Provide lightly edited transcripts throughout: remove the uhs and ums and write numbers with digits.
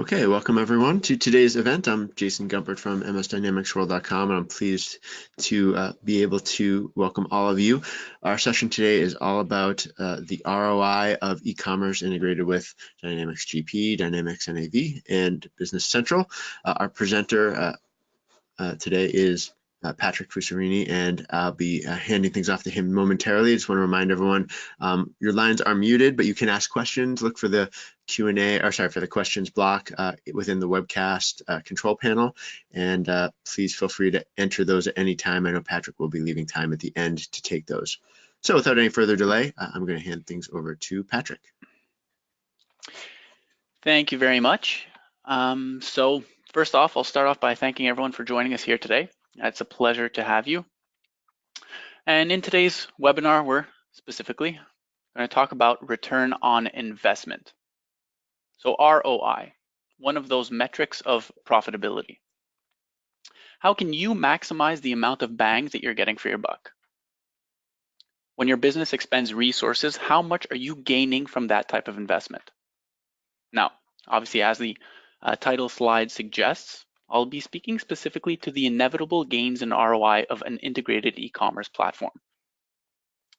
Okay, welcome everyone to today's event. I'm Jason Gumpert from msdynamicsworld.com, and I'm pleased to be able to welcome all of you. Our session today is all about the ROI of e-commerce integrated with Dynamics GP, Dynamics NAV, and Business Central. Our presenter today is Patrick Fusarini, and I'll be handing things off to him momentarily. I just want to remind everyone, your lines are muted, but you can ask questions. Look for the Q&A, or sorry, for the questions block within the webcast control panel, and please feel free to enter those at any time. I know Patrick will be leaving time at the end to take those. So without any further delay, I'm going to hand things over to Patrick. Thank you very much. So first off, I'll start off by thanking everyone for joining us here today. It's a pleasure to have you. And in today's webinar, we're specifically going to talk about return on investment. So ROI, one of those metrics of profitability. How can you maximize the amount of bang that you're getting for your buck? When your business expends resources, how much are you gaining from that type of investment? Now, obviously, as the title slide suggests, I'll be speaking specifically to the inevitable gains in ROI of an integrated e-commerce platform.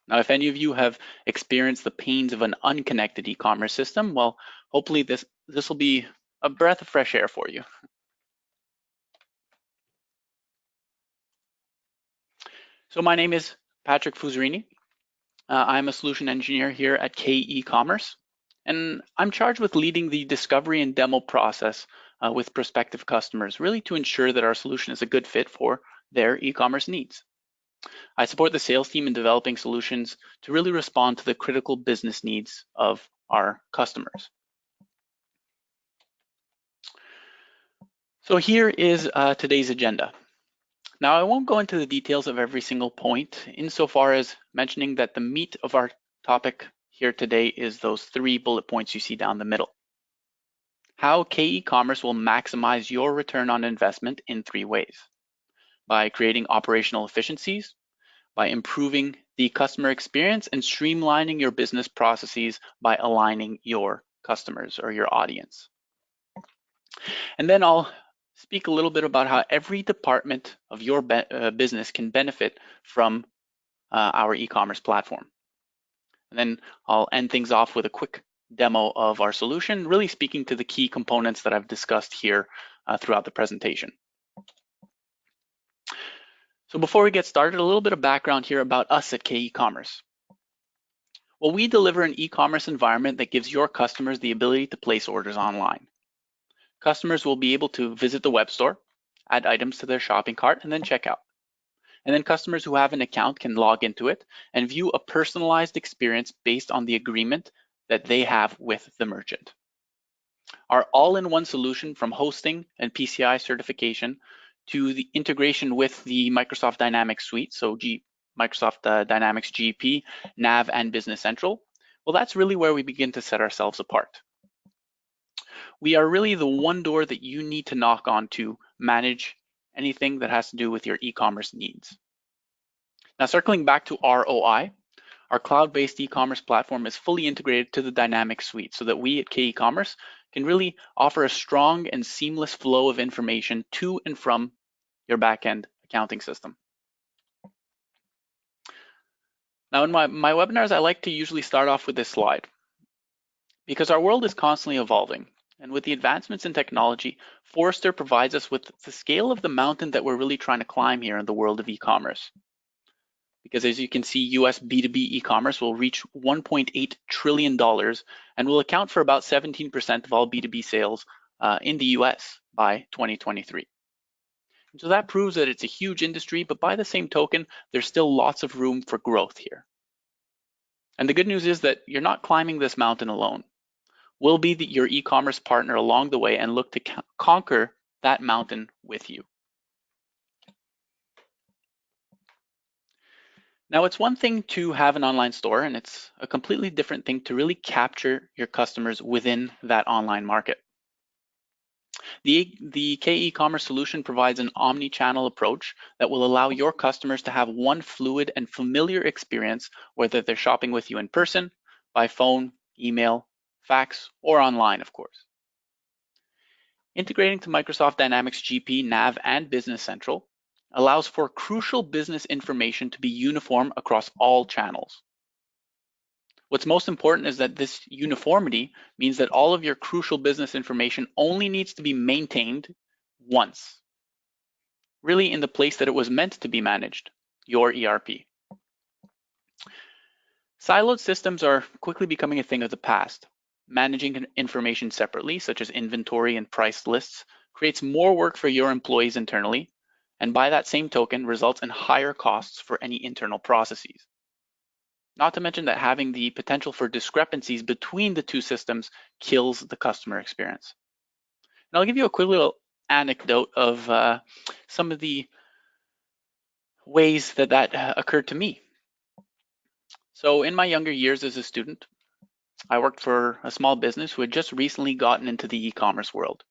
Now, if any of you have experienced the pains of an unconnected e-commerce system, well, hopefully this will be a breath of fresh air for you. So my name is Patrick Fusarini. I'm a solution engineer here at k-ecommerce, and I'm charged with leading the discovery and demo process with prospective customers, really to ensure that our solution is a good fit for their e-commerce needs. I support the sales team in developing solutions to really respond to the critical business needs of our customers. So here is today's agenda. Now, I won't go into the details of every single point insofar as mentioning that the meat of our topic here today is those 3 bullet points you see down the middle. How k-ecommerce will maximize your return on investment in 3 ways: by creating operational efficiencies, by improving the customer experience, and streamlining your business processes by aligning your customers or your audience. And then I'll speak a little bit about how every department of your business can benefit from our e-commerce platform. And then I'll end things off with a quick demo of our solution, really speaking to the key components that I've discussed here throughout the presentation. So before we get started, a little bit of background here about us at k-ecommerce. Well, we deliver an e-commerce environment that gives your customers the ability to place orders online. Customers will be able to visit the web store, add items to their shopping cart, and then check out. And then customers who have an account can log into it and view a personalized experience based on the agreement that they have with the merchant. Our all-in-one solution, from hosting and PCI certification to the integration with the Microsoft Dynamics suite, so Microsoft Dynamics GP, NAV and Business Central, well, that's really where we begin to set ourselves apart. We are really the one door that you need to knock on to manage anything that has to do with your e-commerce needs. Now, circling back to ROI, our cloud-based e-commerce platform is fully integrated to the Dynamics suite so that we at k-ecommerce can really offer a strong and seamless flow of information to and from your back-end accounting system. Now, in my webinars, I like to usually start off with this slide because our world is constantly evolving. And with the advancements in technology, Forrester provides us with the scale of the mountain that we're really trying to climb here in the world of e-commerce. Because as you can see, US B2B e-commerce will reach $1.8 trillion and will account for about 17% of all B2B sales in the US by 2023. And so that proves that it's a huge industry, but by the same token, there's still lots of room for growth here. And the good news is that you're not climbing this mountain alone. We'll be your e-commerce partner along the way and look to conquer that mountain with you. Now, it's one thing to have an online store, and it's a completely different thing to really capture your customers within that online market. The k-ecommerce solution provides an omni-channel approach that will allow your customers to have one fluid and familiar experience, whether they're shopping with you in person, by phone, email, fax, or online, of course. Integrating to Microsoft Dynamics GP, NAV, and Business Central allows for crucial business information to be uniform across all channels. What's most important is that this uniformity means that all of your crucial business information only needs to be maintained once, really in the place that it was meant to be managed, your ERP. Siloed systems are quickly becoming a thing of the past. Managing information separately, such as inventory and price lists, creates more work for your employees internally, and by that same token results in higher costs for any internal processes. Not to mention that having the potential for discrepancies between the two systems kills the customer experience. And I'll give you a quick little anecdote of some of the ways that occurred to me. So in my younger years as a student, I worked for a small business who had just recently gotten into the e-commerce world.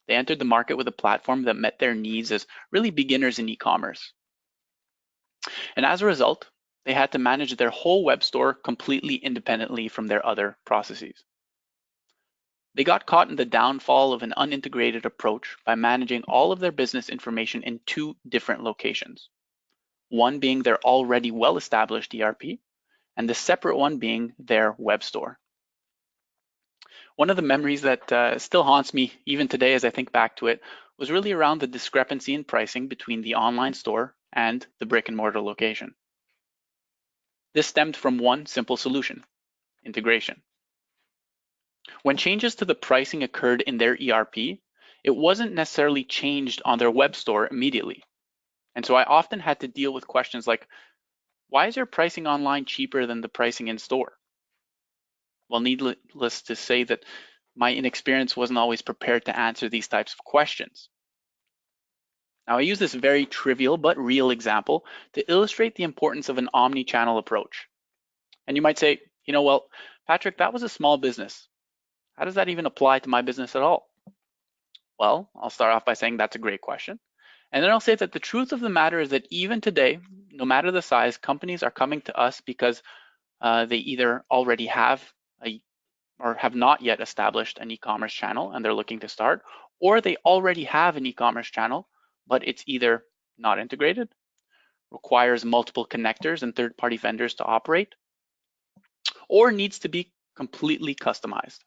They entered the market with a platform that met their needs as really beginners in e-commerce. And as a result, they had to manage their whole web store completely independently from their other processes. They got caught in the downfall of an unintegrated approach by managing all of their business information in two different locations. One being their already well-established ERP, and the separate one being their web store. One of the memories that still haunts me even today as I think back to it was really around the discrepancy in pricing between the online store and the brick and mortar location. This stemmed from one simple solution: integration. When changes to the pricing occurred in their ERP, it wasn't necessarily changed on their web store immediately. And so I often had to deal with questions like, why is your pricing online cheaper than the pricing in store? Well, needless to say that my inexperience wasn't always prepared to answer these types of questions. Now, I use this very trivial but real example to illustrate the importance of an omni-channel approach. And you might say, well, Patrick, that was a small business. How does that even apply to my business at all? Well, I'll start off by saying that's a great question. And then I'll say that the truth of the matter is that even today, no matter the size, companies are coming to us because they either already have or have not yet established an e-commerce channel and they're looking to start, or they already have an e-commerce channel, but it's either not integrated, requires multiple connectors and third-party vendors to operate, or needs to be completely customized.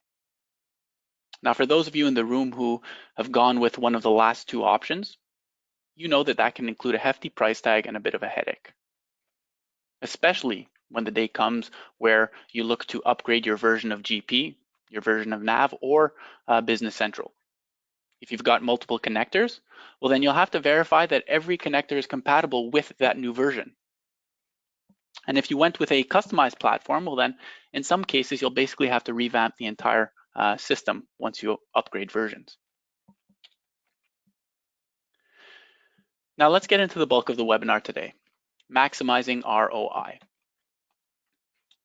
Now, for those of you in the room who have gone with one of the last two options, you know that can include a hefty price tag and a bit of a headache, especially when the day comes where you look to upgrade your version of GP, your version of NAV, or Business Central. If you've got multiple connectors, well, then you'll have to verify that every connector is compatible with that new version. And if you went with a customized platform, well, then in some cases, you'll basically have to revamp the entire system once you upgrade versions. Now let's get into the bulk of the webinar today, maximizing ROI.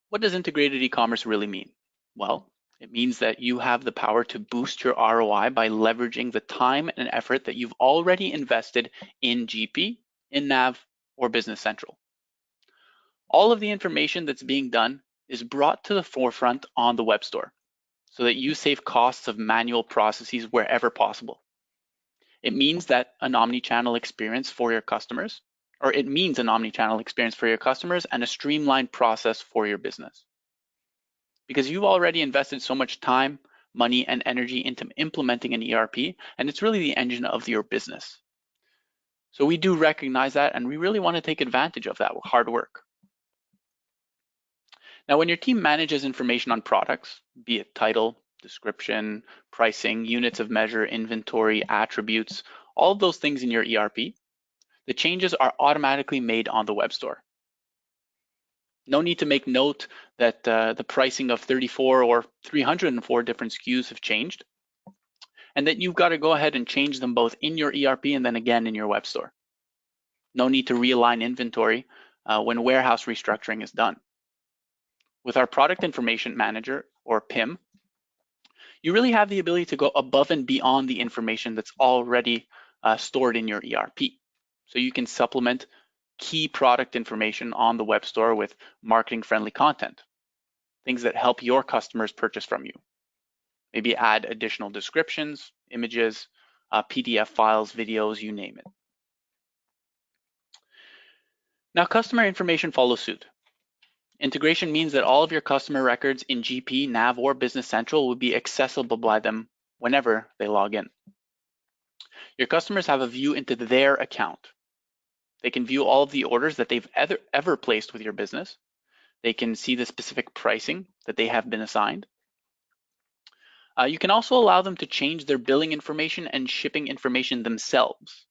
What does integrated e-commerce really mean? Well, it means that you have the power to boost your ROI by leveraging the time and effort that you've already invested in GP, in NAV, or Business Central. All of the information that's being done is brought to the forefront on the web store so that you save costs of manual processes wherever possible. It means that an omni-channel experience for your customers, or it means an omni-channel experience for your customers and a streamlined process for your business. Because you've already invested so much time, money, and energy into implementing an ERP, and it's really the engine of your business. So we do recognize that, and we really want to take advantage of that hard work. Now, when your team manages information on products, be it title, description, pricing, units of measure, inventory, attributes, all of those things in your ERP, the changes are automatically made on the web store. No need to make note that the pricing of 34 or 304 different SKUs have changed, and that you've got to go ahead and change them both in your ERP and then again in your web store. No need to realign inventory when warehouse restructuring is done. With our Product Information Manager, or PIM, you really have the ability to go above and beyond the information that's already stored in your ERP. So you can supplement key product information on the web store with marketing-friendly content, things that help your customers purchase from you. Maybe add additional descriptions, images, PDF files, videos, you name it. Now, customer information follows suit. Integration means that all of your customer records in GP, NAV, or Business Central will be accessible by them whenever they log in. Your customers have a view into their account. They can view all of the orders that they've ever placed with your business. They can see the specific pricing that they have been assigned. You can also allow them to change their billing information and shipping information themselves.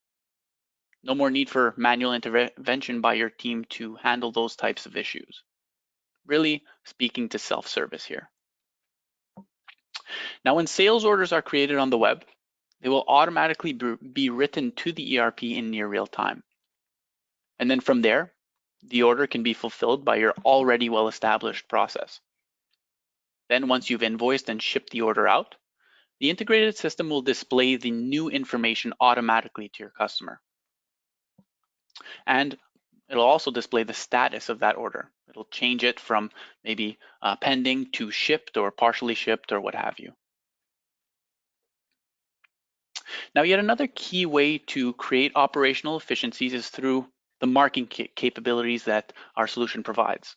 No more need for manual intervention by your team to handle those types of issues. Really speaking to self-service here. Now, when sales orders are created on the web, they will automatically be written to the ERP in near real time. And then from there, the order can be fulfilled by your already well-established process. Then once you've invoiced and shipped the order out, the integrated system will display the new information automatically to your customer. And it'll also display the status of that order. It'll change it from maybe pending to shipped or partially shipped or what have you. Now, yet another key way to create operational efficiencies is through the marketing capabilities that our solution provides.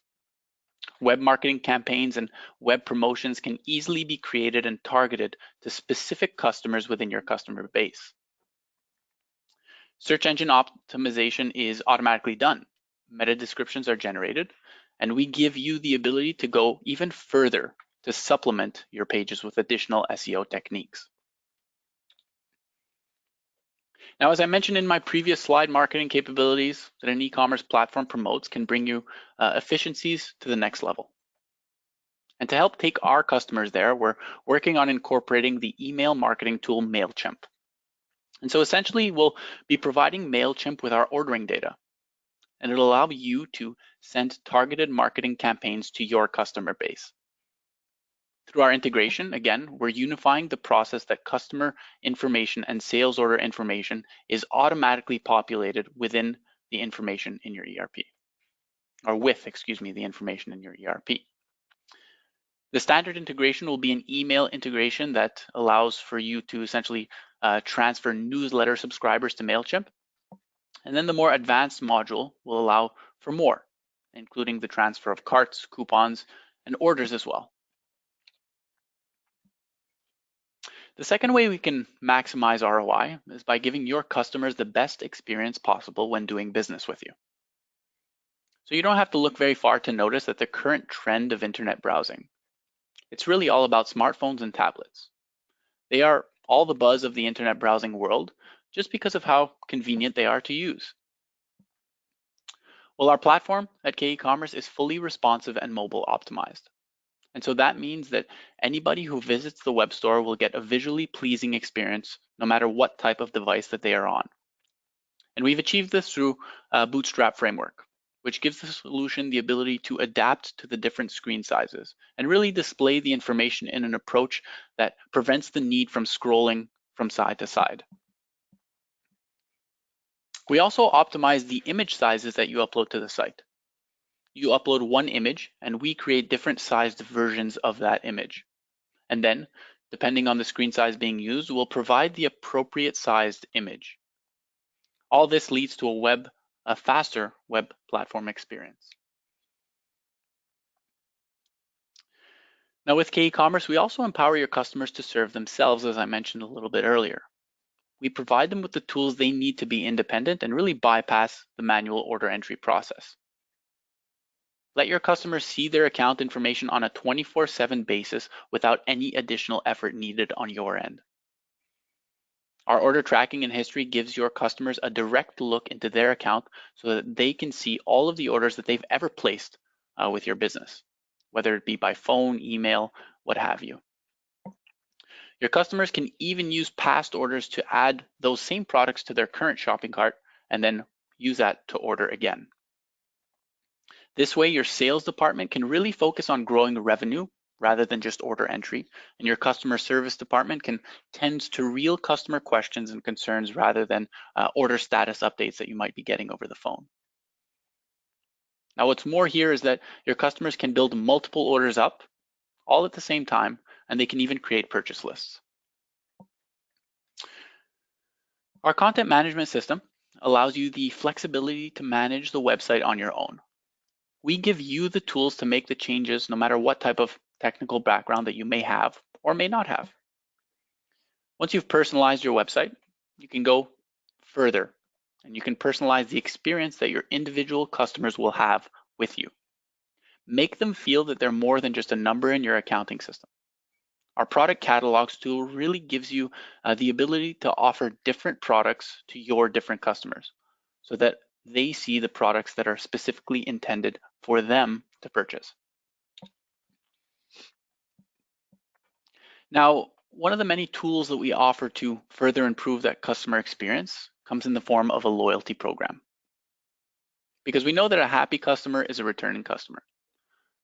Web marketing campaigns and web promotions can easily be created and targeted to specific customers within your customer base. Search engine optimization is automatically done. Meta descriptions are generated, and we give you the ability to go even further to supplement your pages with additional SEO techniques. Now, as I mentioned in my previous slide, marketing capabilities that an e-commerce platform promotes can bring you efficiencies to the next level. And to help take our customers there, we're working on incorporating the email marketing tool MailChimp. And so essentially, we'll be providing MailChimp with our ordering data, and it'll allow you to send targeted marketing campaigns to your customer base. Through our integration, again, we're unifying the process that customer information and sales order information is automatically populated within the information in your ERP, or with, the information in your ERP. The standard integration will be an email integration that allows for you to essentially transfer newsletter subscribers to MailChimp. And then the more advanced module will allow for more, including the transfer of carts, coupons, and orders as well. The second way we can maximize ROI is by giving your customers the best experience possible when doing business with you. So you don't have to look very far to notice that the current trend of internet browsing, it's really all about smartphones and tablets. They are all the buzz of the internet browsing world just because of how convenient they are to use. Well, our platform at k-ecommerce is fully responsive and mobile optimized. And so that means that anybody who visits the web store will get a visually pleasing experience no matter what type of device that they are on. And we've achieved this through a Bootstrap framework, which gives the solution the ability to adapt to the different screen sizes and really display the information in an approach that prevents the need from scrolling from side to side. We also optimize the image sizes that you upload to the site. You upload one image and we create different sized versions of that image. And then, depending on the screen size being used, we'll provide the appropriate sized image. All this leads to a faster web platform experience. Now with k-ecommerce, we also empower your customers to serve themselves, as I mentioned a little bit earlier. We provide them with the tools they need to be independent and really bypass the manual order entry process. Let your customers see their account information on a 24/7 basis without any additional effort needed on your end. Our order tracking and history gives your customers a direct look into their account so that they can see all of the orders that they've ever placed with your business, whether it be by phone, email, what have you. Your customers can even use past orders to add those same products to their current shopping cart and then use that to order again. This way, your sales department can really focus on growing revenue rather than just order entry, and your customer service department can tend to real customer questions and concerns rather than order status updates that you might be getting over the phone. Now, what's more here is that your customers can build multiple orders up all at the same time, and they can even create purchase lists. Our content management system allows you the flexibility to manage the website on your own. We give you the tools to make the changes no matter what type of technical background that you may have or may not have. Once you've personalized your website, you can go further and you can personalize the experience that your individual customers will have with you. Make them feel that they're more than just a number in your accounting system. Our product catalogs tool really gives you the ability to offer different products to your different customers so that they see the products that are specifically intended for them to purchase. Now, one of the many tools that we offer to further improve that customer experience comes in the form of a loyalty program. Because we know that a happy customer is a returning customer.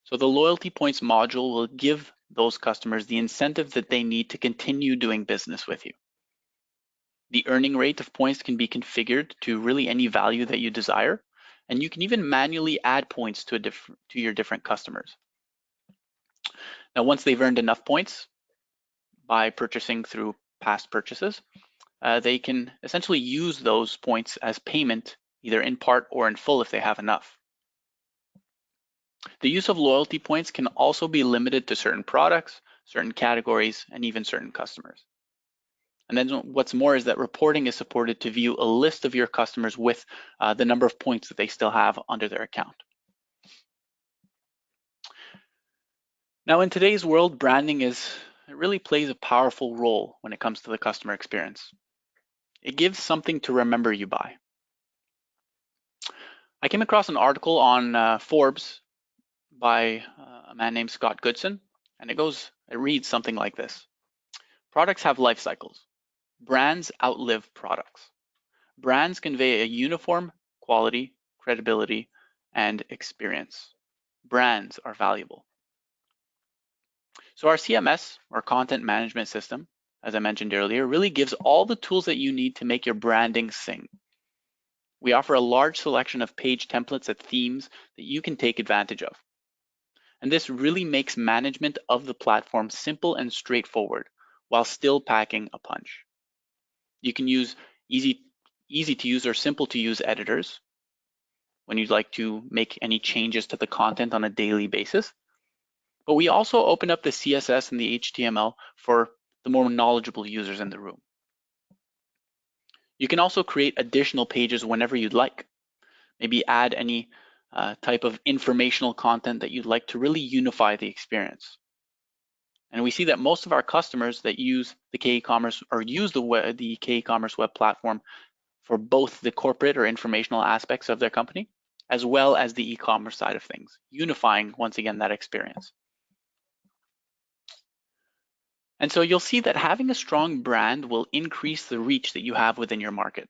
So the loyalty points module will give those customers the incentive that they need to continue doing business with you. The earning rate of points can be configured to really any value that you desire, and you can even manually add points to your different customers. Now, once they've earned enough points by purchasing through past purchases, they can essentially use those points as payment, either in part or in full if they have enough. The use of loyalty points can also be limited to certain products, certain categories, and even certain customers. And then what's more is that reporting is supported to view a list of your customers with the number of points that they still have under their account. Now, in today's world, branding it really plays a powerful role when it comes to the customer experience. It gives something to remember you by. I came across an article on Forbes by a man named Scott Goodson, and it reads something like this. Products have life cycles. Brands outlive products. Brands convey a uniform quality, credibility, and experience. Brands are valuable. So our CMS, or content management system, as I mentioned earlier, really gives all the tools that you need to make your branding sing. We offer a large selection of page templates and themes that you can take advantage of. And this really makes management of the platform simple and straightforward while still packing a punch. You can use easy to use or simple to use editors when you'd like to make any changes to the content on a daily basis. But we also open up the CSS and the HTML for the more knowledgeable users in the room. You can also create additional pages whenever you'd like. Maybe add any type of informational content that you'd like to really unify the experience. And we see that most of our customers that use the k-ecommerce or use the k-ecommerce web platform for both the corporate or informational aspects of their company, as well as the e-commerce side of things, unifying once again that experience. And so you'll see that having a strong brand will increase the reach that you have within your market.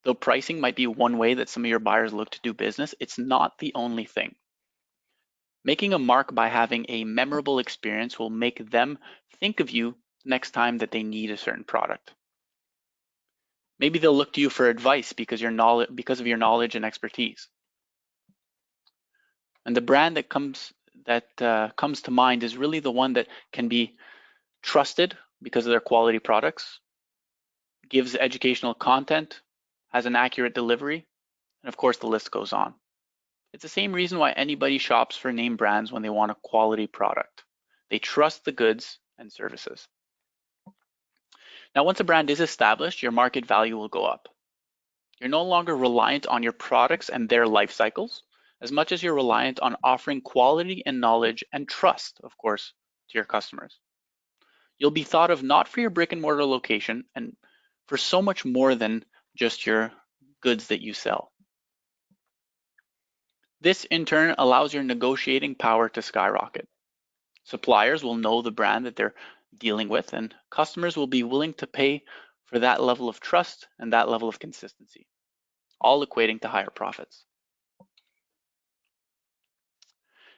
Though pricing might be one way that some of your buyers look to do business, it's not the only thing. Making a mark by having a memorable experience will make them think of you next time that they need a certain product. Maybe they'll look to you for advice because of your knowledge and expertise. And the brand that comes to mind is really the one that can be trusted because of their quality products, gives educational content, has an accurate delivery, and of course the list goes on. It's the same reason why anybody shops for name brands when they want a quality product. They trust the goods and services. Now, once a brand is established, your market value will go up. You're no longer reliant on your products and their life cycles, as much as you're reliant on offering quality and knowledge and trust, of course, to your customers. You'll be thought of not for your brick and mortar location and for so much more than just your goods that you sell. This in turn allows your negotiating power to skyrocket. Suppliers will know the brand that they're dealing with, and customers will be willing to pay for that level of trust and that level of consistency, all equating to higher profits.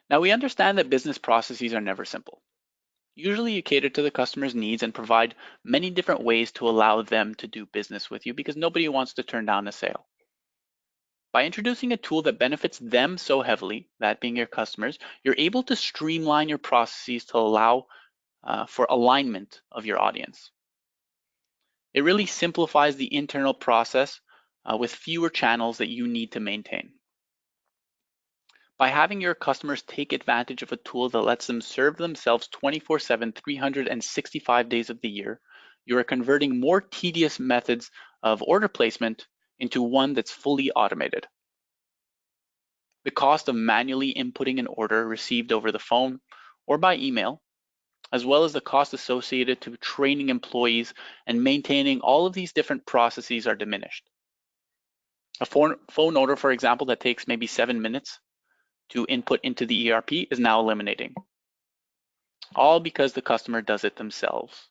Now, we understand that business processes are never simple. Usually you cater to the customer's needs and provide many different ways to allow them to do business with you because nobody wants to turn down a sale. By introducing a tool that benefits them so heavily, that being your customers, you're able to streamline your processes to allow for alignment of your audience. It really simplifies the internal process with fewer channels that you need to maintain. By having your customers take advantage of a tool that lets them serve themselves 24/7, 365 days of the year, you are converting more tedious methods of order placement into one that's fully automated. The cost of manually inputting an order received over the phone or by email, as well as the cost associated to training employees and maintaining all of these different processes are diminished. A phone order, for example, that takes maybe 7 minutes to input into the ERP is now eliminating, all because the customer does it themselves.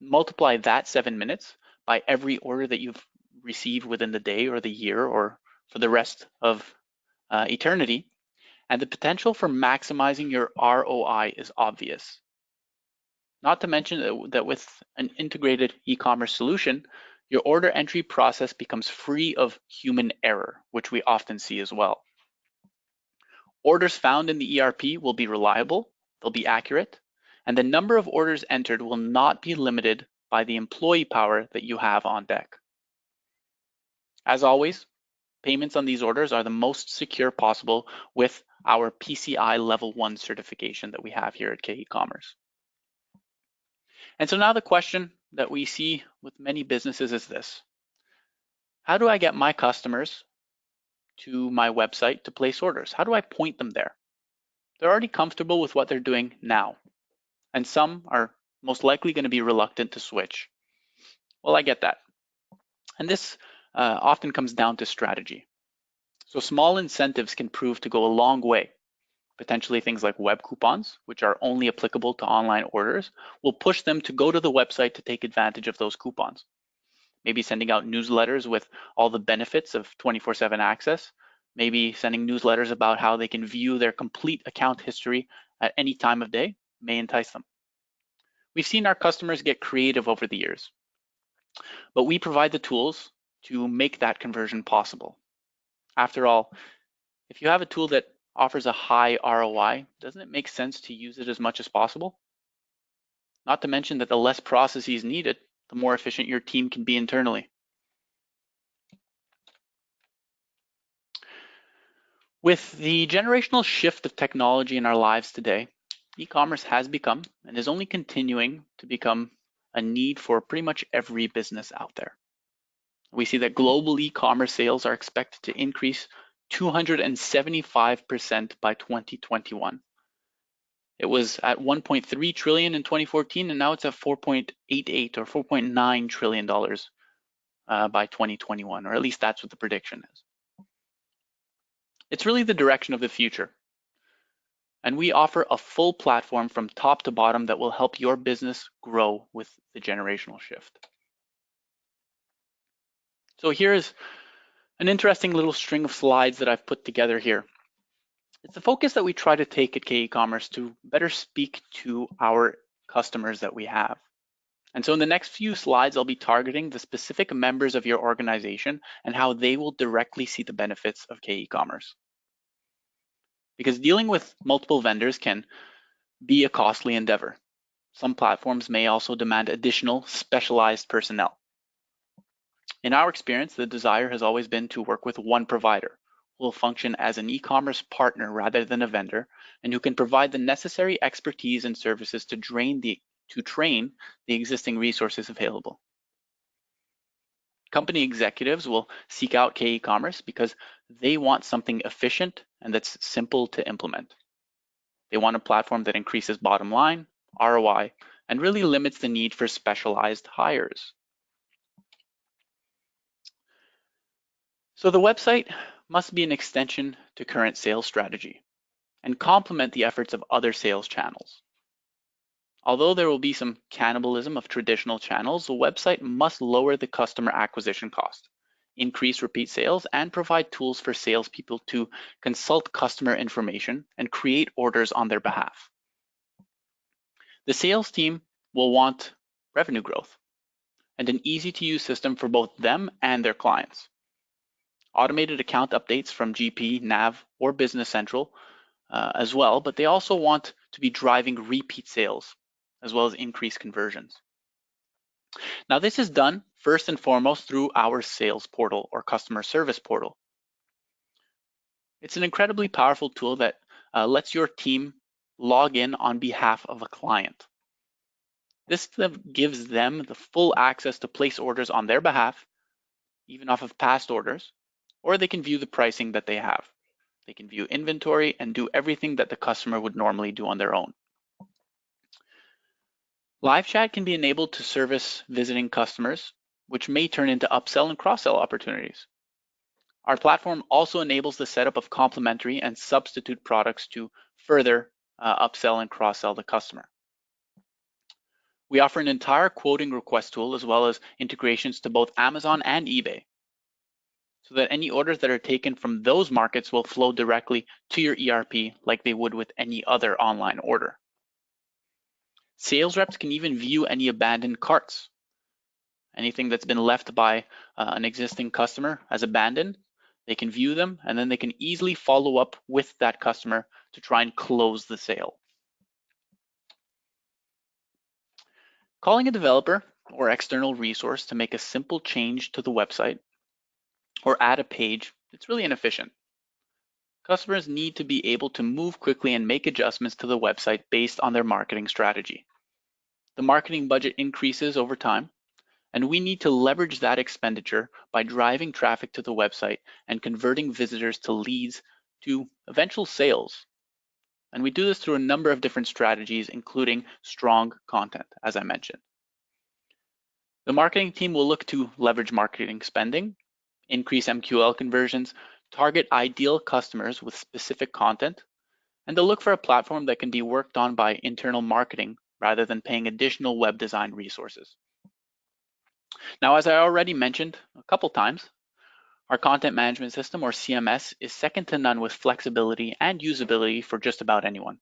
Multiply that 7 minutes by every order that you've received within the day or the year or for the rest of eternity, and the potential for maximizing your ROI is obvious. Not to mention that with an integrated e-commerce solution, your order entry process becomes free of human error, which we often see as well. Orders found in the ERP will be reliable, they'll be accurate, and the number of orders entered will not be limited by the employee power that you have on deck. As always, payments on these orders are the most secure possible with our PCI Level 1 certification that we have here at k-ecommerce. And so now the question that we see with many businesses is this: how do I get my customers to my website to place orders? How do I point them there? They're already comfortable with what they're doing now, and some are most likely going to be reluctant to switch. Well, I get that. And this often comes down to strategy. So small incentives can prove to go a long way. Potentially things like web coupons, which are only applicable to online orders, will push them to go to the website to take advantage of those coupons. Maybe sending out newsletters with all the benefits of 24/7 access, maybe sending newsletters about how they can view their complete account history at any time of day may entice them. We've seen our customers get creative over the years, but we provide the tools to make that conversion possible. After all, if you have a tool that offers a high ROI, doesn't it make sense to use it as much as possible? Not to mention that the less processes needed, the more efficient your team can be internally. With the generational shift of technology in our lives today, e-commerce has become and is only continuing to become a need for pretty much every business out there. We see that global e-commerce sales are expected to increase 275% by 2021. It was at 1.3 trillion in 2014, and now it's at 4.88 or 4.9 trillion dollars by 2021, or at least that's what the prediction is. It's really the direction of the future. And we offer a full platform from top to bottom that will help your business grow with the generational shift. So here's an interesting little string of slides that I've put together here. It's the focus that we try to take at k-ecommerce to better speak to our customers that we have. And so in the next few slides, I'll be targeting the specific members of your organization and how they will directly see the benefits of k-ecommerce. Because dealing with multiple vendors can be a costly endeavor. Some platforms may also demand additional specialized personnel. In our experience, the desire has always been to work with one provider who will function as an e-commerce partner rather than a vendor, and who can provide the necessary expertise and services to train the existing resources available. Company executives will seek out k-ecommerce because they want something efficient and that's simple to implement. They want a platform that increases bottom line, ROI, and really limits the need for specialized hires. So the website must be an extension to current sales strategy and complement the efforts of other sales channels. Although there will be some cannibalism of traditional channels, the website must lower the customer acquisition cost, increase repeat sales, and provide tools for salespeople to consult customer information and create orders on their behalf. The sales team will want revenue growth and an easy-to-use system for both them and their clients. Automated account updates from GP, NAV, or Business Central as well, but they also want to be driving repeat sales as well as increased conversions. Now, this is done first and foremost through our sales portal or customer service portal. It's an incredibly powerful tool that lets your team log in on behalf of a client. This gives them the full access to place orders on their behalf, even off of past orders, or they can view the pricing that they have. They can view inventory and do everything that the customer would normally do on their own. Live chat can be enabled to service visiting customers, which may turn into upsell and cross-sell opportunities. Our platform also enables the setup of complementary and substitute products to further upsell and cross-sell the customer. We offer an entire quoting request tool as well as integrations to both Amazon and eBay, so that any orders that are taken from those markets will flow directly to your ERP like they would with any other online order. Sales reps can even view any abandoned carts. Anything that's been left by an existing customer as abandoned, they can view them and then they can easily follow up with that customer to try and close the sale. Calling a developer or external resource to make a simple change to the website or add a page, it's really inefficient. Customers need to be able to move quickly and make adjustments to the website based on their marketing strategy. The marketing budget increases over time, and we need to leverage that expenditure by driving traffic to the website and converting visitors to leads to eventual sales. And we do this through a number of different strategies, including strong content, as I mentioned. The marketing team will look to leverage marketing spending, increase MQL conversions, target ideal customers with specific content, and they'll look for a platform that can be worked on by internal marketing rather than paying additional web design resources. Now, as I already mentioned a couple times, our content management system, or CMS, is second to none with flexibility and usability for just about anyone.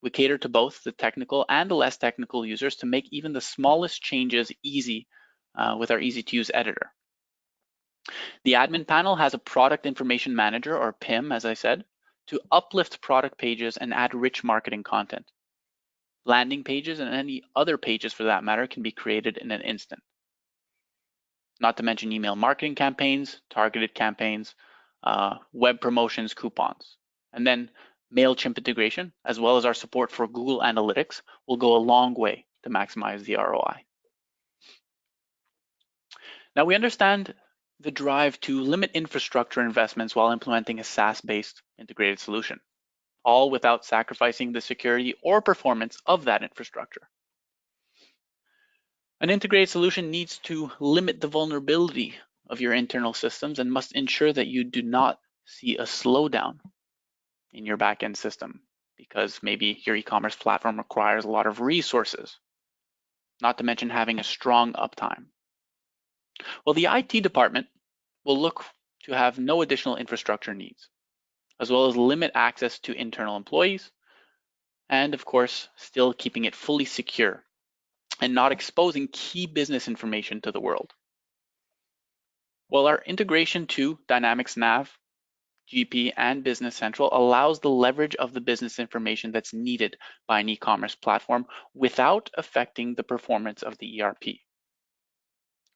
We cater to both the technical and the less technical users to make even the smallest changes easy with our easy-to-use editor. The admin panel has a product information manager, or PIM, as I said, to uplift product pages and add rich marketing content. Landing pages and any other pages for that matter can be created in an instant. Not to mention email marketing campaigns, targeted campaigns, web promotions, coupons. And then MailChimp integration, as well as our support for Google Analytics, will go a long way to maximize the ROI. Now, we understand the drive to limit infrastructure investments while implementing a SaaS-based integrated solution, all without sacrificing the security or performance of that infrastructure. An integrated solution needs to limit the vulnerability of your internal systems and must ensure that you do not see a slowdown in your backend system because maybe your e-commerce platform requires a lot of resources, not to mention having a strong uptime. Well, the IT department will look to have no additional infrastructure needs, as well as limit access to internal employees, and of course, still keeping it fully secure and not exposing key business information to the world. Well, our integration to Dynamics NAV, GP, and Business Central allows the leverage of the business information that's needed by an e-commerce platform without affecting the performance of the ERP.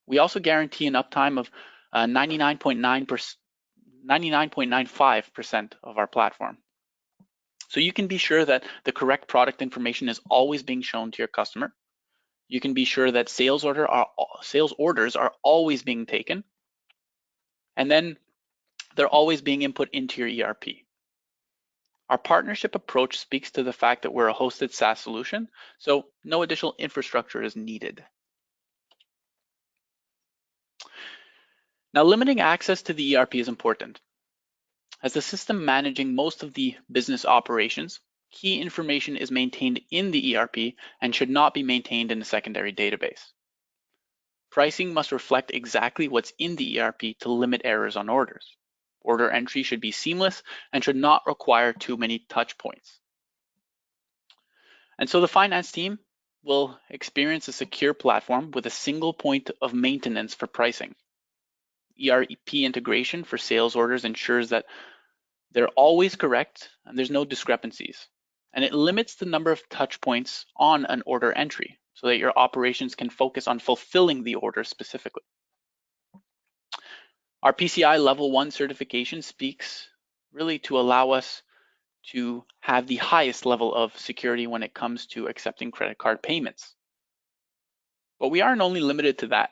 We also guarantee an uptime of 99.95% of our platform. So you can be sure that the correct product information is always being shown to your customer. You can be sure that sales orders are always being taken, and then they're always being input into your ERP. Our partnership approach speaks to the fact that we're a hosted SaaS solution, so no additional infrastructure is needed. Now, limiting access to the ERP is important. As the system managing most of the business operations, key information is maintained in the ERP and should not be maintained in a secondary database. Pricing must reflect exactly what's in the ERP to limit errors on orders. Order entry should be seamless and should not require too many touch points. And so the finance team will experience a secure platform with a single point of maintenance for pricing. ERP integration for sales orders ensures that they're always correct and there's no discrepancies. and it limits the number of touch points on an order entry so that your operations can focus on fulfilling the order specifically. Our PCI Level 1 certification speaks really to allow us to have the highest level of security when it comes to accepting credit card payments. But we aren't only limited to that.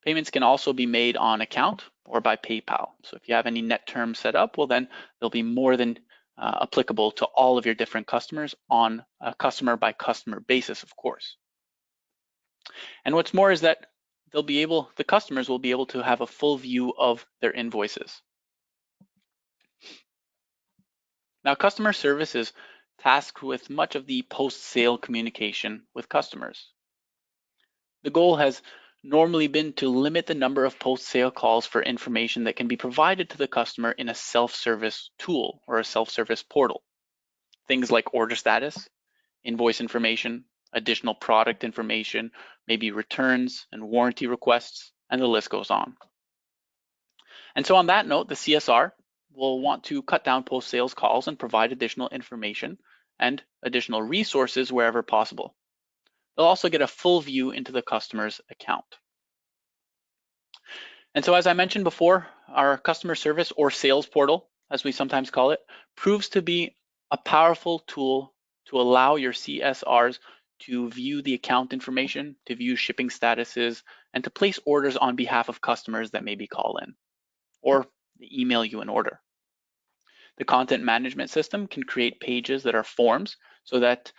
Payments can also be made on account or by PayPal. So if you have any net terms set up, well then they'll be more than applicable to all of your different customers on a customer by customer basis, of course. And what's more is that the customers will be able to have a full view of their invoices. Now, customer service is tasked with much of the post-sale communication with customers. The goal has normally been to limit the number of post-sale calls for information that can be provided to the customer in a self-service tool or a self-service portal. Things like order status, invoice information, additional product information, maybe returns and warranty requests, and the list goes on. And so on that note, the CSR will want to cut down post-sales calls and provide additional information and additional resources wherever possible. They'll also get a full view into the customer's account. And so as I mentioned before, our customer service or sales portal, as we sometimes call it, proves to be a powerful tool to allow your CSRs to view the account information, to view shipping statuses, and to place orders on behalf of customers that maybe call in or email you an order. The content management system can create pages that are forms so that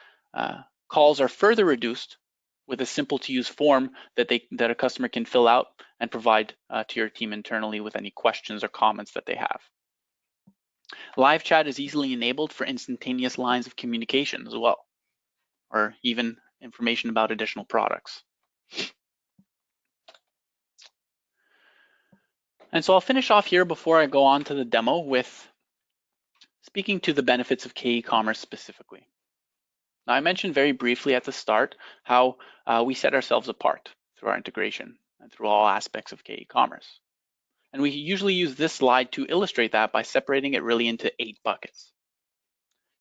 calls are further reduced with a simple to use form that a customer can fill out and provide to your team internally with any questions or comments that they have. Live chat is easily enabled for instantaneous lines of communication as well, or even information about additional products. And so I'll finish off here before I go on to the demo with speaking to the benefits of k-ecommerce specifically. Now, I mentioned very briefly at the start how we set ourselves apart through our integration and through all aspects of k-ecommerce. And we usually use this slide to illustrate that by separating it really into 8 buckets.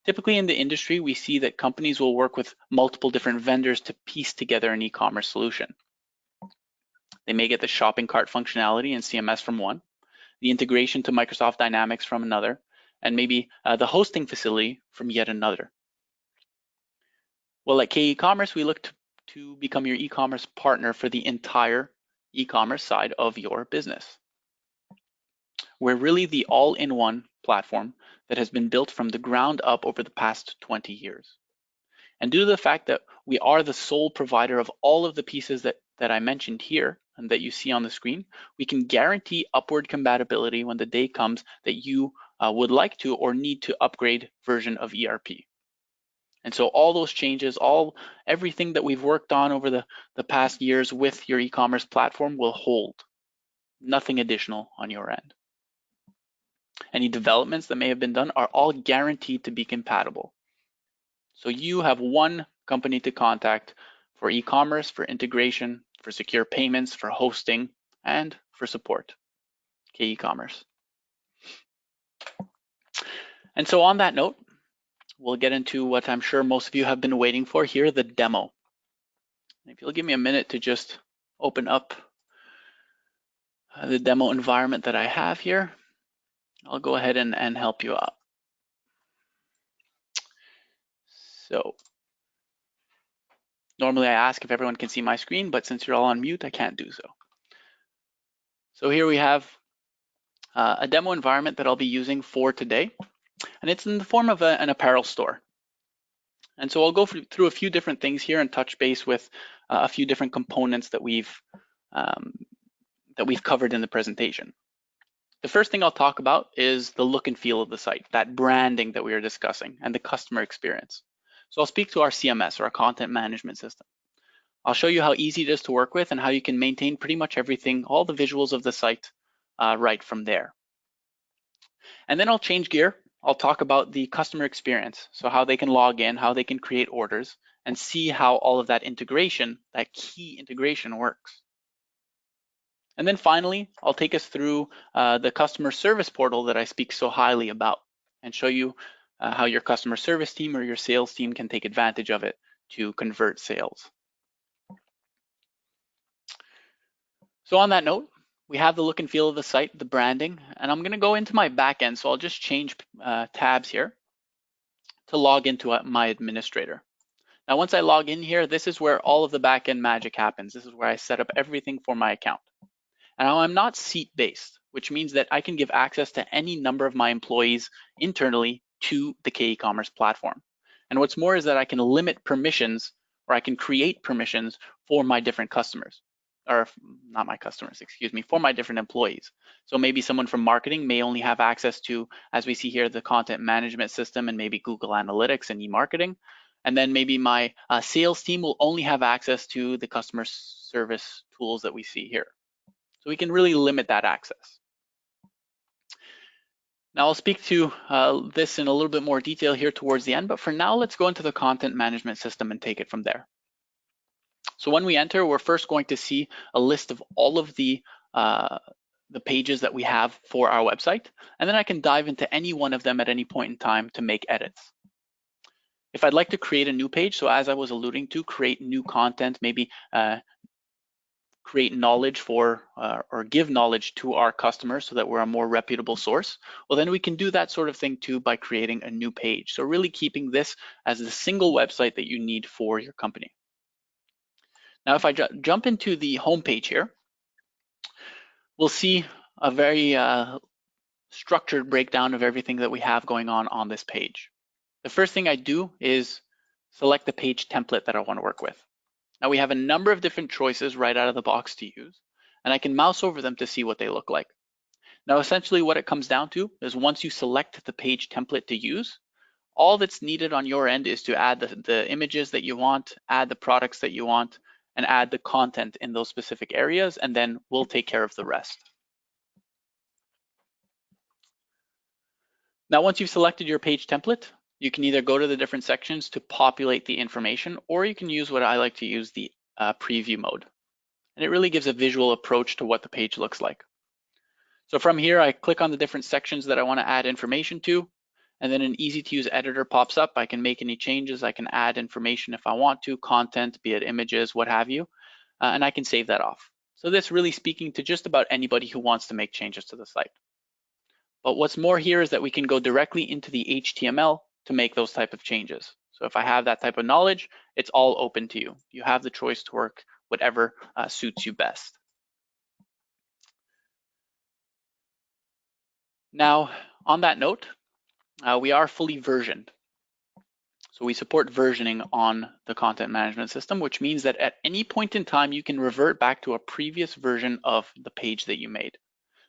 Typically in the industry, we see that companies will work with multiple different vendors to piece together an e-commerce solution. They may get the shopping cart functionality in CMS from one, the integration to Microsoft Dynamics from another, and maybe the hosting facility from yet another. Well, at k-ecommerce, we look to become your e-commerce partner for the entire e-commerce side of your business. We're really the all-in-one platform that has been built from the ground up over the past 20 years. And due to the fact that we are the sole provider of all of the pieces that I mentioned here and that you see on the screen, we can guarantee upward compatibility when the day comes that you would like to or need to upgrade version of ERP. And so all those changes, everything that we've worked on over the past years with your e-commerce platform will hold. Nothing additional on your end. Any developments that may have been done are all guaranteed to be compatible. So you have one company to contact for e-commerce, for integration, for secure payments, for hosting, and for support, k-ecommerce. And so on that note, we'll get into what I'm sure most of you have been waiting for here, the demo. If you'll give me a minute to just open up the demo environment that I have here, I'll go ahead and help you out. So normally I ask if everyone can see my screen, but since you're all on mute, I can't do so. So here we have a demo environment that I'll be using for today, and it's in the form of an apparel store. And so I'll go through a few different things here and touch base with a few different components that we've covered in the presentation. The first thing I'll talk about is the look and feel of the site, that branding that we are discussing, and the customer experience. So I'll speak to our CMS, or our content management system. I'll show you how easy it is to work with and how you can maintain pretty much everything, all the visuals of the site right from there. And then I'll change gear. I'll talk about the customer experience, so how they can log in, how they can create orders, and see how all of that integration, that key integration, works. And then finally, I'll take us through the customer service portal that I speak so highly about and show you how your customer service team or your sales team can take advantage of it to convert sales. So on that note, we have the look and feel of the site, the branding, and I'm going to go into my backend. So I'll just change tabs here to log into my administrator. Now, once I log in here, this is where all of the backend magic happens. This is where I set up everything for my account. And now I'm not seat-based, which means that I can give access to any number of my employees internally to the k-ecommerce platform. And what's more is that I can limit permissions, or I can create permissions for my different customers, or not my customers, excuse me, for my different employees. So maybe someone from marketing may only have access to, as we see here, the content management system and maybe Google Analytics and e-marketing. And then maybe my sales team will only have access to the customer service tools that we see here. So we can really limit that access. Now I'll speak to this in a little bit more detail here towards the end, but for now, let's go into the content management system and take it from there. So when we enter, we're first going to see a list of all of the pages that we have for our website, and then I can dive into any one of them at any point in time to make edits. If I'd like to create a new page, so as I was alluding to, create new content, maybe create knowledge for or give knowledge to our customers so that we're a more reputable source, well, then we can do that sort of thing too by creating a new page. So really keeping this as the single website that you need for your company. Now, if I jump into the home page here, we'll see a very structured breakdown of everything that we have going on this page. The first thing I do is select the page template that I want to work with. Now we have a number of different choices right out of the box to use, and I can mouse over them to see what they look like. Now essentially what it comes down to is once you select the page template to use, all that's needed on your end is to add the images that you want, add the products that you want, and add the content in those specific areas, and then we'll take care of the rest. Now once you've selected your page template, you can either go to the different sections to populate the information, or you can use what I like to use, the preview mode. And it really gives a visual approach to what the page looks like. So from here, I click on the different sections that I want to add information to, and then an easy to use editor pops up. I can make any changes. I can add information if I want to, content, be it images, what have you, and I can save that off. So this really speaking to just about anybody who wants to make changes to the site. But what's more here is that we can go directly into the HTML to make those type of changes. So if I have that type of knowledge, it's all open to you. You have the choice to work whatever suits you best. Now, on that note, we are fully versioned. So we support versioning on the content management system, which means that at any point in time, you can revert back to a previous version of the page that you made.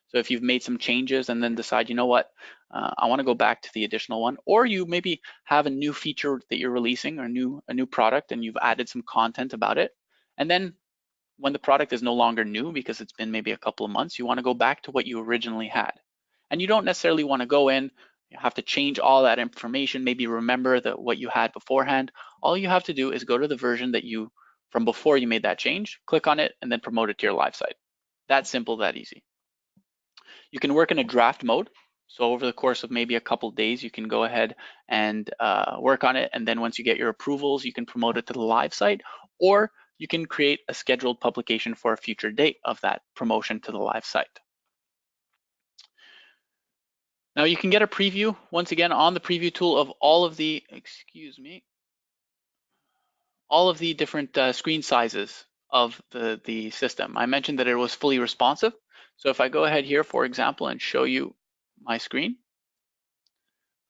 So if you've made some changes and then decide, you know what, I want to go back to the additional one, or you maybe have a new feature that you're releasing or a new product and you've added some content about it. And then when the product is no longer new because it's been maybe a couple of months, you want to go back to what you originally had. And you don't necessarily want to go in, you have to change all that information, maybe remember what you had beforehand. All you have to do is go to the version that from before you made that change, click on it, and then promote it to your live site. That simple, that easy. You can work in a draft mode. So over the course of maybe a couple days, you can go ahead and work on it. And then once you get your approvals, you can promote it to the live site, or you can create a scheduled publication for a future date of that promotion to the live site. Now you can get a preview, once again, on the preview tool of all of the, all of the different screen sizes of the system. I mentioned that it was fully responsive. So if I go ahead here, for example, and show you my screen,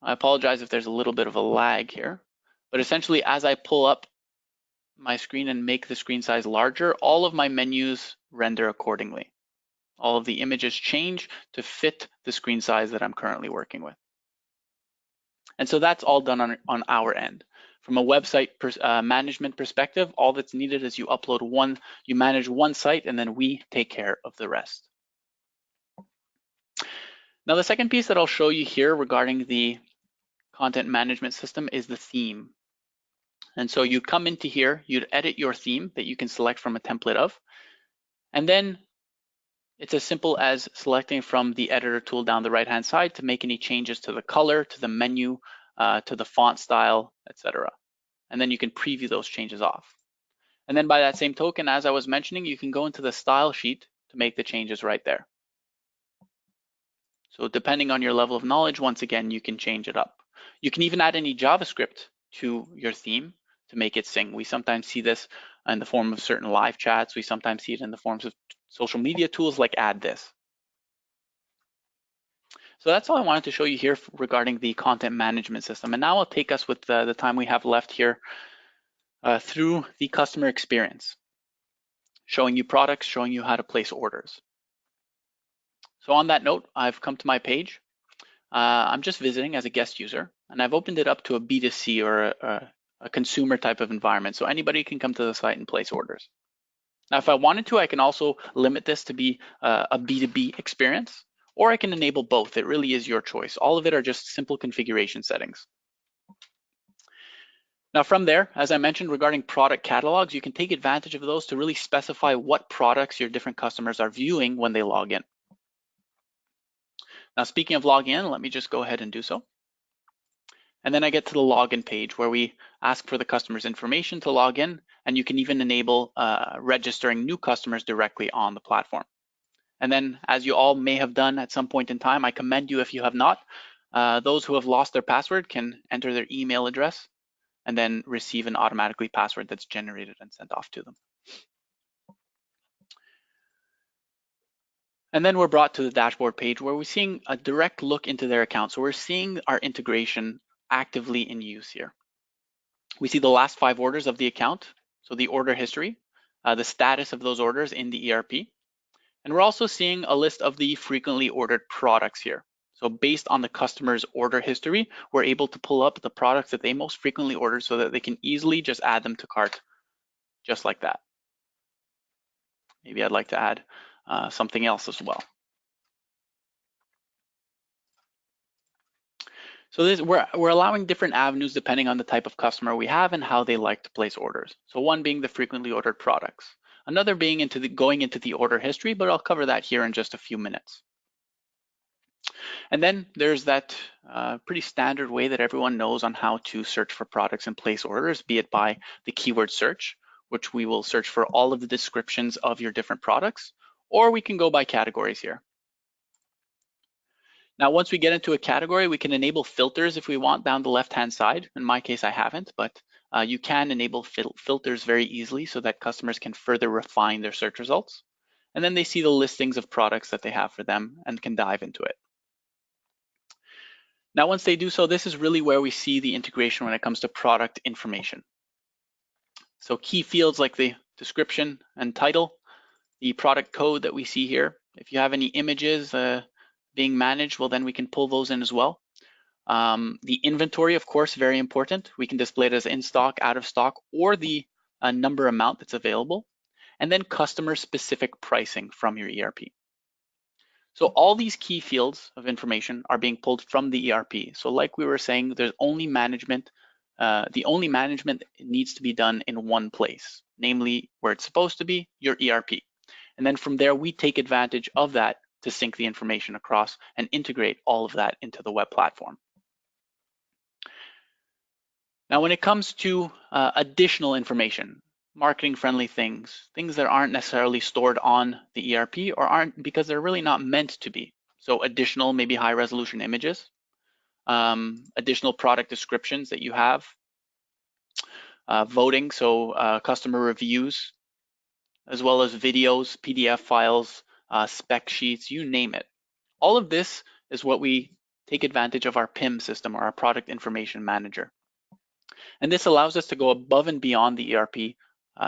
I apologize if there's a little bit of a lag here, but essentially as I pull up my screen and make the screen size larger, all of my menus render accordingly. All of the images change to fit the screen size that I'm currently working with. And so that's all done on our end. From a website management perspective, all that's needed is you manage one site, and then we take care of the rest. Now, the second piece that I'll show you here regarding the content management system is the theme. And so you come into here, you'd edit your theme that you can select from a template of, and then it's as simple as selecting from the editor tool down the right-hand side to make any changes to the color, to the menu, to the font style, etc. And then you can preview those changes off. And then by that same token, as I was mentioning, you can go into the style sheet to make the changes right there. So depending on your level of knowledge, once again, you can change it up. You can even add any JavaScript to your theme to make it sing. We sometimes see this in the form of certain live chats. We sometimes see it in the forms of social media tools like Add This. So that's all I wanted to show you here regarding the content management system. And now I'll take us with the time we have left here through the customer experience, showing you products, showing you how to place orders. So on that note, I've come to my page. I'm just visiting as a guest user, and I've opened it up to a B2C or a consumer type of environment. So anybody can come to the site and place orders. Now, if I wanted to, I can also limit this to be a B2B experience, or I can enable both. It really is your choice. All of it are just simple configuration settings. Now from there, as I mentioned regarding product catalogs, you can take advantage of those to really specify what products your different customers are viewing when they log in. Now, speaking of logging in, let me just go ahead and do so. And then I get to the login page where we ask for the customer's information to log in, and you can even enable registering new customers directly on the platform. And then, as you all may have done at some point in time, I commend you if you have not. Those who have lost their password can enter their email address and then receive an automatically password that's generated and sent off to them. And then we're brought to the dashboard page where we're seeing a direct look into their account. So we're seeing our integration actively in use here. We see the last 5 orders of the account, so the order history, the status of those orders in the ERP. And we're also seeing a list of the frequently ordered products here. So based on the customer's order history, we're able to pull up the products that they most frequently ordered so that they can easily just add them to cart, just like that. Maybe I'd like to add something else as well. So we're allowing different avenues depending on the type of customer we have and how they like to place orders. So one being the frequently ordered products, another being going into the order history, but I'll cover that here in just a few minutes. And then there's that pretty standard way that everyone knows on how to search for products and place orders, be it by the keyword search, which we will search for all of the descriptions of your different products, or we can go by categories here. Now, once we get into a category, we can enable filters if we want down the left-hand side. In my case, I haven't, but you can enable filters very easily so that customers can further refine their search results. And then they see the listings of products that they have for them and can dive into it. Now, once they do so, this is really where we see the integration when it comes to product information. So key fields like the description and title, the product code that we see here. If you have any images being managed, well, then we can pull those in as well. The inventory, of course, very important. We can display it as in stock, out of stock, or the number amount that's available. And then customer specific pricing from your ERP. So all these key fields of information are being pulled from the ERP. So like we were saying, there's only management, the only management needs to be done in one place, namely where it's supposed to be, your ERP. And then from there, we take advantage of that to sync the information across and integrate all of that into the web platform. Now, when it comes to additional information, marketing friendly things that aren't necessarily stored on the ERP or aren't because they're really not meant to be. So additional, maybe high resolution images, additional product descriptions that you have, voting, so customer reviews, as well as videos, PDF files, spec sheets, you name it. All of this is what we take advantage of our PIM system or our product information manager. And this allows us to go above and beyond the ERP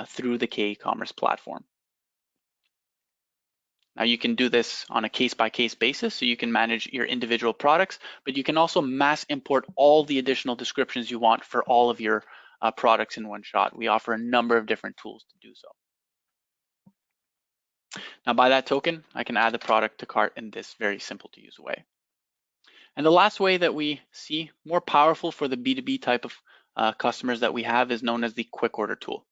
through the k-ecommerce platform. Now you can do this on a case-by-case basis, so you can manage your individual products, but you can also mass import all the additional descriptions you want for all of your products in one shot. We offer a number of different tools to do so. Now by that token, I can add the product to cart in this very simple to use way. And the last way that we see more powerful for the B2B type of customers that we have is known as the quick order tool.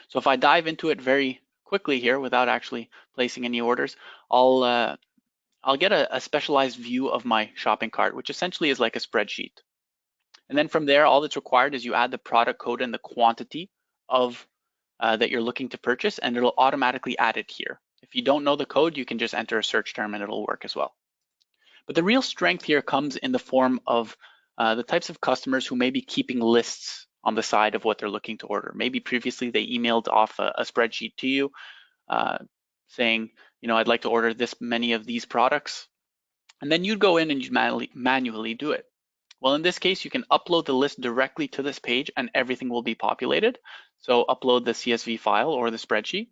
So if I dive into it very quickly here without actually placing any orders, I'll get a specialized view of my shopping cart, which essentially is like a spreadsheet. And then from there, all that's required is you add the product code and the quantity of that you're looking to purchase, and it'll automatically add it here. If you don't know the code, you can just enter a search term and it'll work as well. But the real strength here comes in the form of the types of customers who may be keeping lists on the side of what they're looking to order. Maybe previously they emailed off a spreadsheet to you saying, I'd like to order this many of these products. And then you'd go in and you'd manually do it. Well, in this case, you can upload the list directly to this page and everything will be populated. So upload the CSV file or the spreadsheet.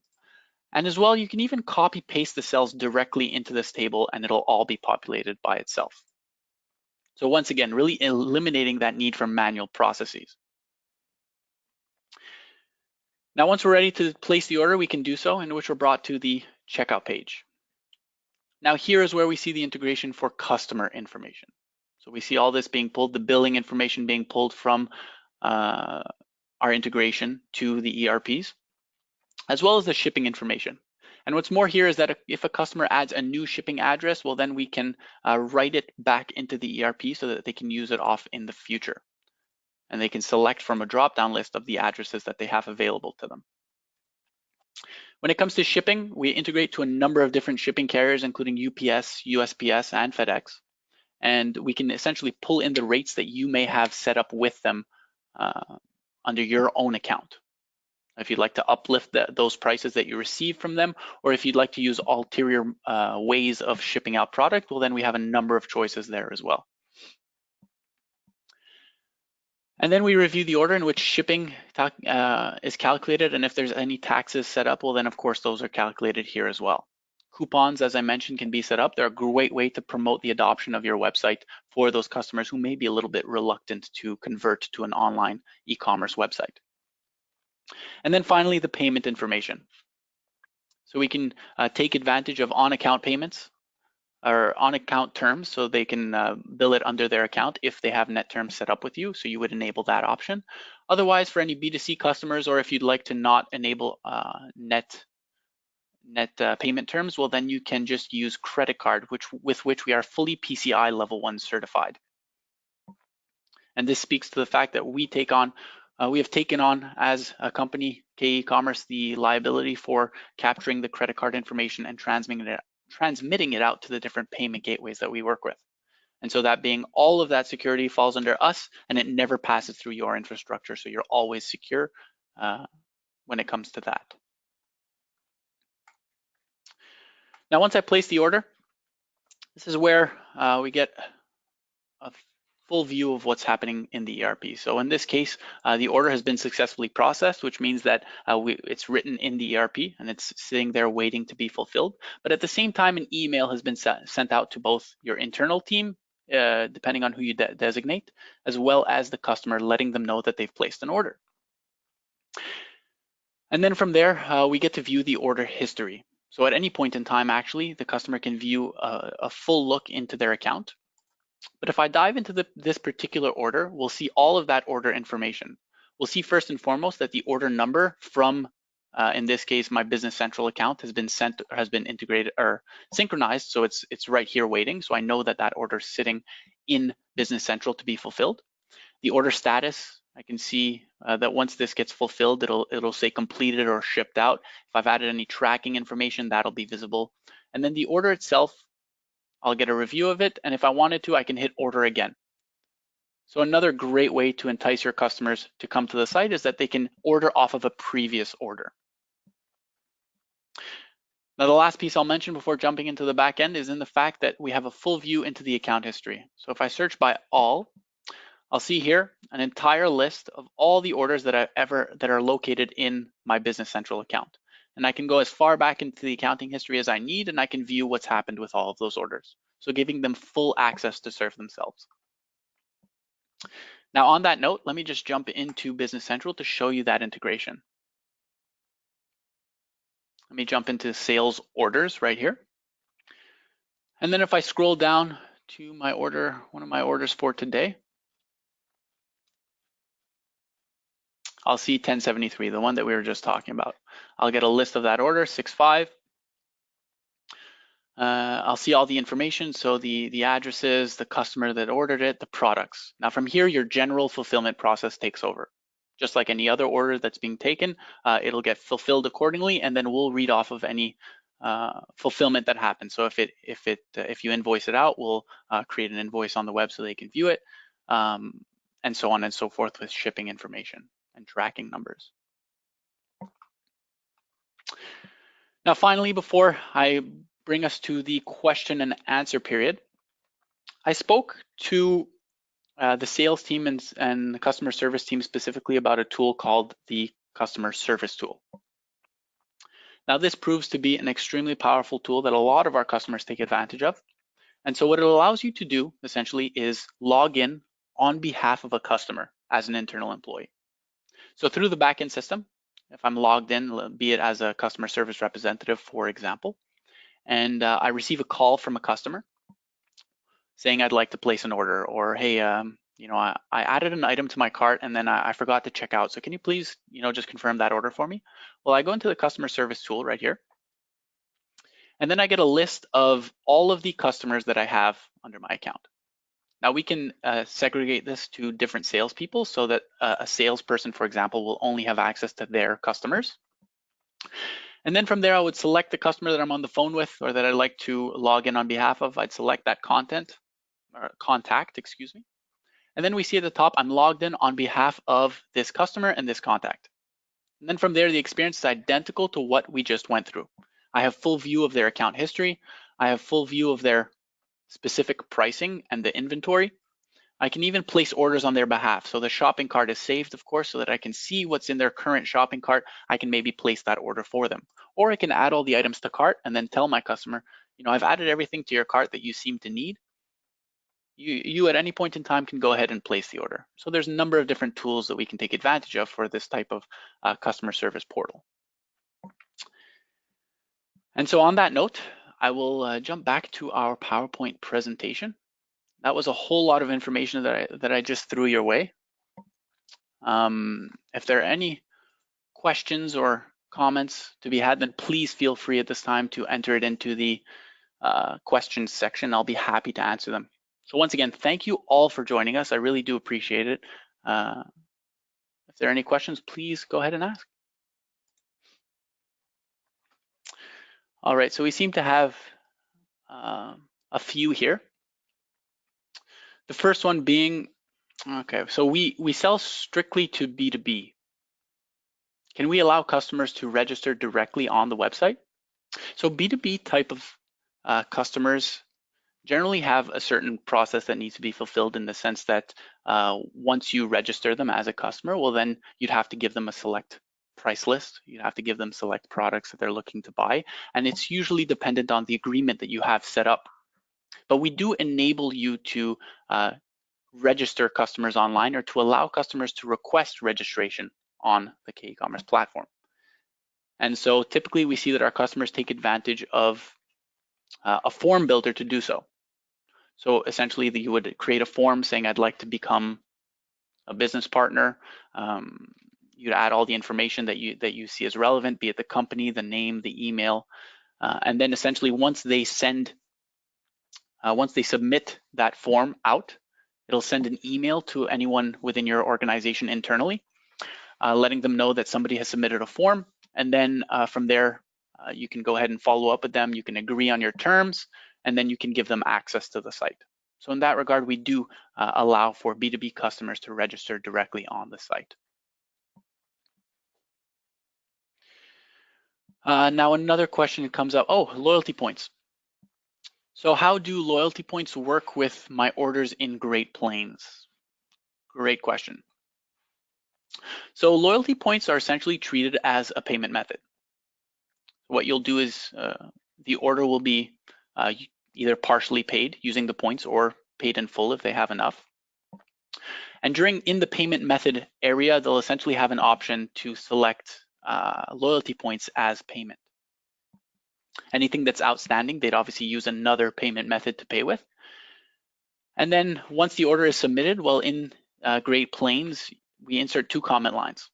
And as well, you can even copy paste the cells directly into this table and it'll all be populated by itself. So once again, really eliminating that need for manual processes. Now, once we're ready to place the order, we can do so, in which we're brought to the checkout page. Now, here is where we see the integration for customer information. So we see all this being pulled, the billing information being pulled from our integration to the ERPs, as well as the shipping information. And what's more here is that if a customer adds a new shipping address, well, then we can write it back into the ERP so that they can use it off in the future. And they can select from a drop-down list of the addresses that they have available to them. When it comes to shipping, we integrate to a number of different shipping carriers, including UPS, USPS, and FedEx. And we can essentially pull in the rates that you may have set up with them under your own account. If you'd like to uplift those prices that you receive from them, or if you'd like to use ulterior ways of shipping out product, well, then we have a number of choices there as well. And then we review the order in which shipping is calculated, and if there's any taxes set up, well, then of course those are calculated here as well. Coupons, as I mentioned, can be set up. They're a great way to promote the adoption of your website for those customers who may be a little bit reluctant to convert to an online e-commerce website. And then finally, the payment information. So we can take advantage of on-account payments or on-account terms, so they can bill it under their account if they have net terms set up with you. So you would enable that option. Otherwise, for any B2C customers, or if you'd like to not enable net payment terms, well, then you can just use credit card, with which we are fully PCI level 1 certified. And this speaks to the fact that we have taken on as a company, k-ecommerce, the liability for capturing the credit card information and transmitting it out to the different payment gateways that we work with. And so that being all of that security falls under us, and it never passes through your infrastructure. So you're always secure when it comes to that. Now, once I place the order, this is where we get a full view of what's happening in the ERP. So in this case, the order has been successfully processed, which means that it's written in the ERP and it's sitting there waiting to be fulfilled. But at the same time, an email has been sent out to both your internal team, depending on who you designate, as well as the customer, letting them know that they've placed an order. And then from there, we get to view the order history. So at any point in time, actually, the customer can view a full look into their account. But if I dive into this particular order, we'll see all of that order information. We'll see first and foremost that the order number from, in this case, my Business Central account has been integrated or synchronized. So it's right here waiting. So I know that that order is sitting in Business Central to be fulfilled. The order status, I can see that once this gets fulfilled, it'll say completed or shipped out. If I've added any tracking information, that'll be visible. And then the order itself, I'll get a review of it. And if I wanted to, I can hit order again. So another great way to entice your customers to come to the site is that they can order off of a previous order. Now, the last piece I'll mention before jumping into the back end is in the fact that we have a full view into the account history. So if I search by all, I'll see here an entire list of all the orders that are located in my Business Central account. And I can go as far back into the accounting history as I need, and I can view what's happened with all of those orders. So giving them full access to serve themselves. Now, on that note, let me just jump into Business Central to show you that integration. Let me jump into sales orders right here. And then if I scroll down to my order, one of my orders for today, I'll see 1073, the one that we were just talking about. I'll get a list of that order, 6.5. I'll see all the information, so the addresses, the customer that ordered it, the products. Now from here, your general fulfillment process takes over. Just like any other order that's being taken, it'll get fulfilled accordingly, and then we'll read off of any fulfillment that happens. So if you invoice it out, we'll create an invoice on the web so they can view it, and so on and so forth with shipping information and tracking numbers. Now, finally, before I bring us to the question and answer period, I spoke to the sales team and the customer service team specifically about a tool called the customer service tool. Now, this proves to be an extremely powerful tool that a lot of our customers take advantage of. And so what it allows you to do essentially is log in on behalf of a customer as an internal employee. So through the backend system, if I'm logged in, be it as a customer service representative, for example, and I receive a call from a customer saying I'd like to place an order, or hey, I added an item to my cart and then I forgot to check out. So can you please, just confirm that order for me? Well, I go into the customer service tool right here, and then I get a list of all of the customers that I have under my account. Now we can segregate this to different salespeople so that a salesperson, for example, will only have access to their customers. And then from there, I would select the customer that I'm on the phone with or that I'd like to log in on behalf of. I'd select that contact, excuse me. And then we see at the top, I'm logged in on behalf of this customer and this contact. And then from there, the experience is identical to what we just went through. I have full view of their account history. I have full view of their specific pricing and the inventory. I can even place orders on their behalf. So the shopping cart is saved, of course, so that I can see what's in their current shopping cart. I can maybe place that order for them. Or I can add all the items to cart and then tell my customer, I've added everything to your cart that you seem to need. You at any point in time can go ahead and place the order. So there's a number of different tools that we can take advantage of for this type of customer service portal. And so on that note, I will jump back to our PowerPoint presentation. That was a whole lot of information that I just threw your way. If there are any questions or comments to be had, then please feel free at this time to enter it into the questions section. I'll be happy to answer them. So once again, thank you all for joining us. I really do appreciate it. If there are any questions, please go ahead and ask. All right, so we seem to have a few here. The first one being, okay, so we sell strictly to B2B. Can we allow customers to register directly on the website? So B2B type of customers generally have a certain process that needs to be fulfilled in the sense that once you register them as a customer, well, then you'd have to give them a select price list. You'd have to give them select products that they're looking to buy. And it's usually dependent on the agreement that you have set up. But we do enable you to register customers online or to allow customers to request registration on the k-ecommerce platform. And so typically we see that our customers take advantage of a form builder to do so. So essentially you would create a form saying, I'd like to become a business partner. You'd add all the information that you see as relevant, be it the company, the name, the email, and then essentially once they submit that form out, it'll send an email to anyone within your organization internally, letting them know that somebody has submitted a form. And then from there, you can go ahead and follow up with them. You can agree on your terms, and then you can give them access to the site. So in that regard, we do allow for B2B customers to register directly on the site. Now another question comes up, loyalty points. So how do loyalty points work with my orders in Great Plains? Great question. So loyalty points are essentially treated as a payment method. What you'll do is the order will be either partially paid using the points or paid in full if they have enough. And in the payment method area, they'll essentially have an option to select loyalty points as payment. Anything that's outstanding, they'd obviously use another payment method to pay with. And then once the order is submitted, well, in Great Plains, we insert two comment lines.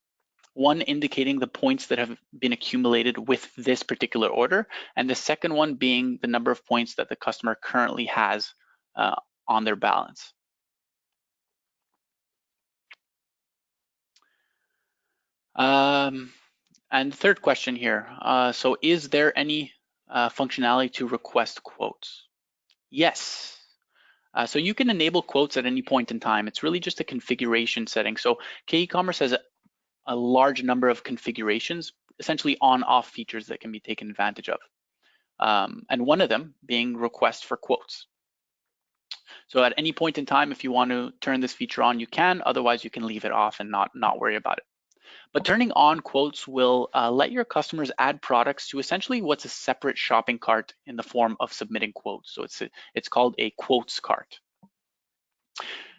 one indicating the points that have been accumulated with this particular order, and the second one being the number of points that the customer currently has on their balance. And third question here, so is there any functionality to request quotes? Yes. So you can enable quotes at any point in time. It's really just a configuration setting. So k-ecommerce has a large number of configurations, essentially on-off features that can be taken advantage of. And one of them being request for quotes. So at any point in time, if you want to turn this feature on, you can. Otherwise, you can leave it off and not worry about it. But turning on quotes will let your customers add products to essentially what's a separate shopping cart in the form of submitting quotes. So it's called a quotes cart.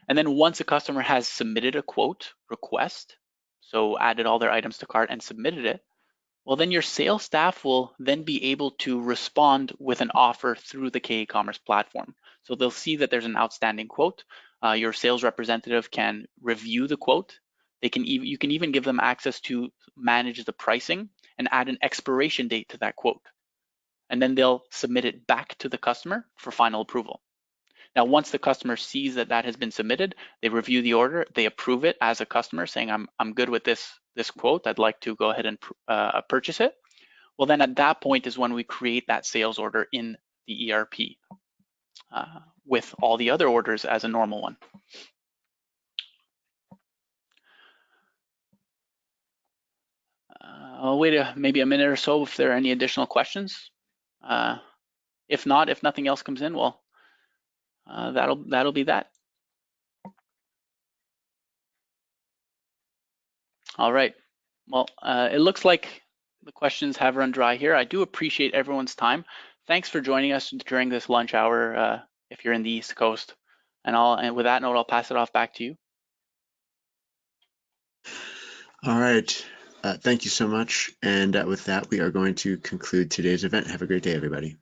And then once a customer has submitted a quote request, so added all their items to cart and submitted it, well, then your sales staff will then be able to respond with an offer through the k-ecommerce platform. So they'll see that there's an outstanding quote. Your sales representative can review the quote. You can even give them access to manage the pricing and add an expiration date to that quote. And then they'll submit it back to the customer for final approval. Now, once the customer sees that that has been submitted, they review the order, they approve it as a customer saying, I'm good with this quote, I'd like to go ahead and purchase it. Well, then at that point is when we create that sales order in the ERP with all the other orders as a normal one. I'll wait maybe a minute or so if there are any additional questions. If not, if nothing else comes in, well, that'll be that. All right. Well, it looks like the questions have run dry here. I do appreciate everyone's time. Thanks for joining us during this lunch hour if you're in the East Coast. And with that note, I'll pass it off back to you. All right. Thank you so much. And with that, we are going to conclude today's event. Have a great day, everybody.